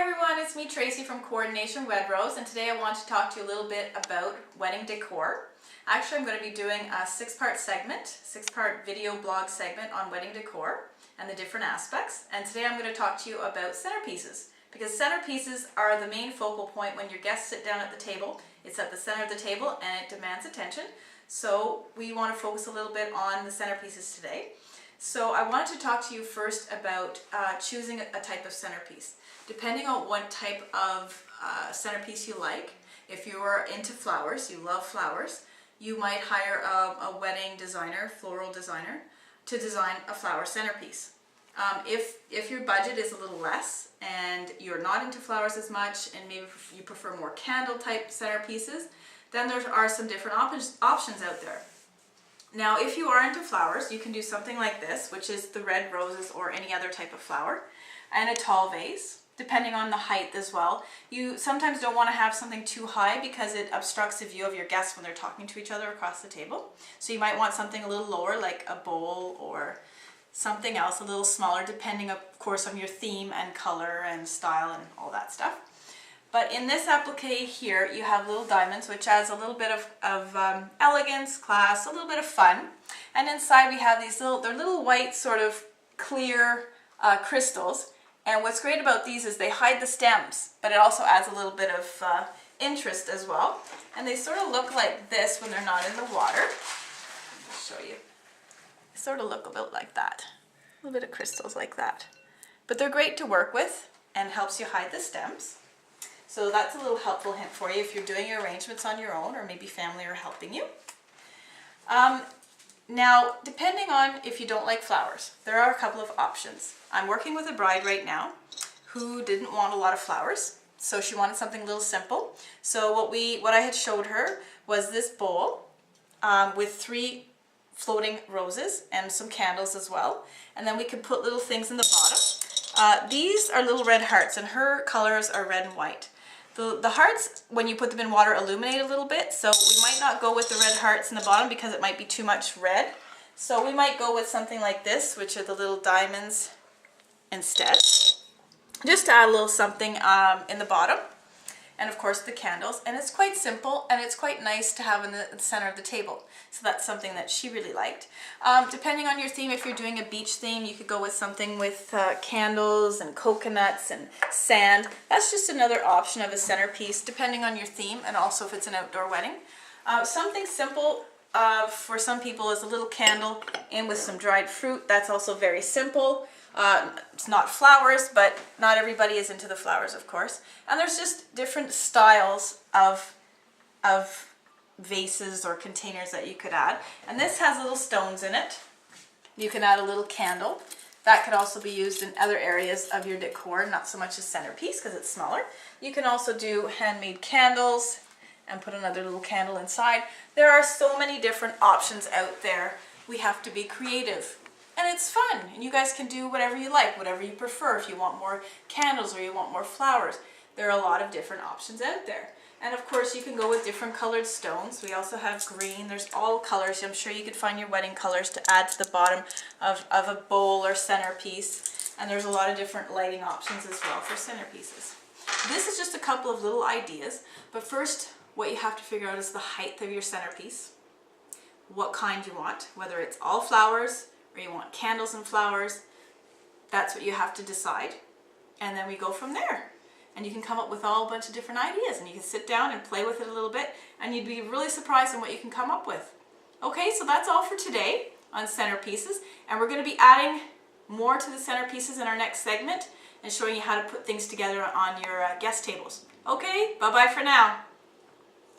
everyone, it's me Tracy from Coordination Wedrose, and today I want to talk to you a little bit about wedding decor. Actually, I'm going to be doing a six-part video blog segment on wedding decor and the different aspects. And today I'm going to talk to you about centerpieces, because centerpieces are the main focal point when your guests sit down at the table. It's at the center of the table and it demands attention. So we want to focus a little bit on the centerpieces today. So I wanted to talk to you first about choosing a type of centerpiece. Depending on what type of centerpiece you like, if you are into flowers, you love flowers, you might hire a wedding designer, floral designer, to design a flower centerpiece. If your budget is a little less and you're not into flowers as much and maybe you prefer more candle type centerpieces, then there are some different options out there. Now, if you are into flowers, you can do something like this, which is the red roses or any other type of flower, and a tall vase, depending on the height as well. You sometimes don't want to have something too high because it obstructs the view of your guests when they're talking to each other across the table. So you might want something a little lower, like a bowl or something else a little smaller, depending of course on your theme and color and style and all that stuff. But in this applique here, you have little diamonds, which adds a little bit of elegance, class, a little bit of fun. And inside we have these they're little white sort of clear crystals. And what's great about these is they hide the stems, but it also adds a little bit of interest as well. And they sort of look like this when they're not in the water. I'll show you. They sort of look a bit like that. A little bit of crystals like that. But they're great to work with and helps you hide the stems. So that's a little helpful hint for you if you're doing your arrangements on your own or maybe family are helping you. Now, depending on if you don't like flowers, there are a couple of options. I'm working with a bride right now who didn't want a lot of flowers, so she wanted something a little simple. So what I had showed her was this bowl with 3 floating roses and some candles as well. And then we could put little things in the bottom. These are little red hearts, and her colors are red and white. The hearts, when you put them in water, illuminate a little bit, so we might not go with the red hearts in the bottom because it might be too much red. So we might go with something like this, which are the little diamonds instead. Just to add a little something in the bottom. And of course the candles. And it's quite simple and it's quite nice to have in the center of the table. So that's something that she really liked. Depending on your theme, if you're doing a beach theme, you could go with something with candles and coconuts and sand. That's just another option of a centerpiece, depending on your theme and also if it's an outdoor wedding. Something simple for some people is a little candle in with some dried fruit. That's also very simple. It's not flowers, but not everybody is into the flowers, of course. And there's just different styles of vases or containers that you could add. And this has little stones in it. You can add a little candle. That could also be used in other areas of your decor, not so much as centerpiece because it's smaller. You can also do handmade candles and put another little candle inside. There are so many different options out there. We have to be creative. And it's fun, and you guys can do whatever you like, whatever you prefer. If you want more candles or you want more flowers, there are a lot of different options out there. And of course you can go with different colored stones. We also have green, there's all colors. I'm sure you could find your wedding colors to add to the bottom of a bowl or centerpiece. And there's a lot of different lighting options as well for centerpieces. This is just a couple of little ideas, but first what you have to figure out is the height of your centerpiece. What kind you want, whether it's all flowers, or you want candles and flowers. That's what you have to decide. And then we go from there. And you can come up with all a bunch of different ideas and you can sit down and play with it a little bit and you'd be really surprised in what you can come up with. Okay, so that's all for today on centerpieces, and we're going to be adding more to the centerpieces in our next segment and showing you how to put things together on your guest tables. Okay, bye-bye for now.